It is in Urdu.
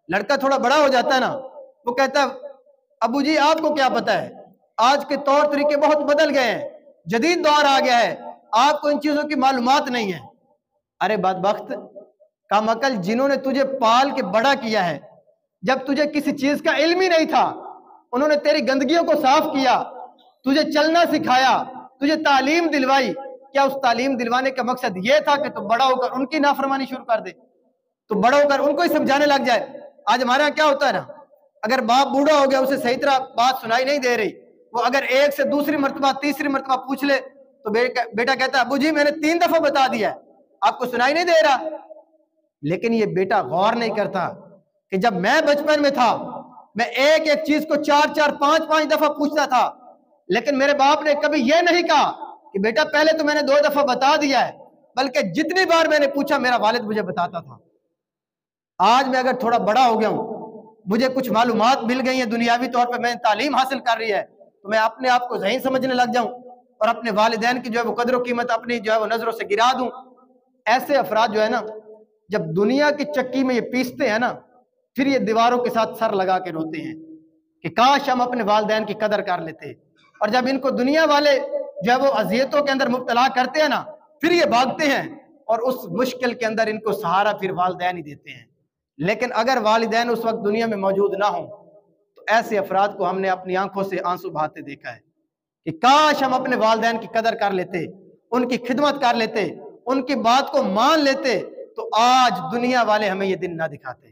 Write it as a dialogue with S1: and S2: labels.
S1: لڑکا تھوڑا بڑا ہو جاتا ہے نا، وہ کہتا ہے ابو جی آپ کو کیا پتا ہے، آج کے طور طریقے بہت بدل گئے ہیں، جدید دور آ گیا ہے، آپ کو ان چیزوں کی معلومات نہیں ہے۔ ارے بدبخت، کم عقل، جنہوں نے تجھے پال کے بڑا کیا ہے، جب تجھے کسی چیز کا علم ہی نہیں تھا، انہوں نے تیری گندگیوں کو صاف کیا، تجھے چلنا سکھایا، تجھے تعلیم دلوائی، کیا اس تعلیم دلوانے کا مقصد یہ تھا کہ تو بڑا ہو کر ان کی نافرمانی شروع کر دے، تو بڑا ہو کر ان کو ہی سمجھانے لگ جائے؟ آج ہمارے یہاں کیا ہوتا ہے نا، اگر باپ بوڑھا ہو گیا، اسے صحیح طرح بات سنائی نہیں دے رہی، وہ اگر ایک سے دوسری مرتبہ تیسری مرتبہ پوچھ لے تو بیٹا کہتا ہے ابو جی میں نے 3 دفعہ بتا دیا ہے، آپ کو سنائی نہیں دے رہا۔ لیکن یہ بیٹا غور نہیں کرتا کہ جب میں بچپن میں تھا، میں ایک ایک چیز کو 4 5 دفعہ پوچھتا تھا، لیکن میرے باپ نے کبھی یہ نہیں کہا کہ بیٹا پہلے تو میں نے 2 دفعہ بتا دیا ہے، بلکہ جتنی بار میں نے پوچھا میرا والد مجھے بتاتا تھا۔ آج میں اگر تھوڑا بڑا ہو گیا ہوں، مجھے کچھ معلومات مل گئی ہیں دنیاوی طور پہ، میں تعلیم حاصل کر رہی ہے، تو میں اپنے آپ کو ذہین سمجھنے لگ جاؤں اور اپنے والدین کی جو ہے وہ قدر و قیمت اپنی جو ہے وہ نظروں سے گرا دوں۔ ایسے افراد جو ہے نا، جب دنیا کی چکی میں یہ پیستے ہیں نا، پھر یہ دیواروں کے ساتھ سر لگا کے روتے ہیں کہ کاش ہم اپنے والدین کی قدر کر لیتے، اور جب ان کو دنیا والے جو ہے وہ اذیتوں کے اندر مبتلا کرتے ہیں نا، پھر یہ بھاگتے ہیں اور اس مشکل کے اندر ان کو سہارا پھر والدین ہی دیتے ہیں۔ لیکن اگر والدین اس وقت دنیا میں موجود نہ ہوں تو ایسے افراد کو ہم نے اپنی آنکھوں سے آنسو بہاتے دیکھا ہے کہ کاش ہم اپنے والدین کی قدر کر لیتے، ان کی خدمت کر لیتے، ان کی بات کو مان لیتے، تو آج دنیا والے ہمیں یہ دن نہ دکھاتے۔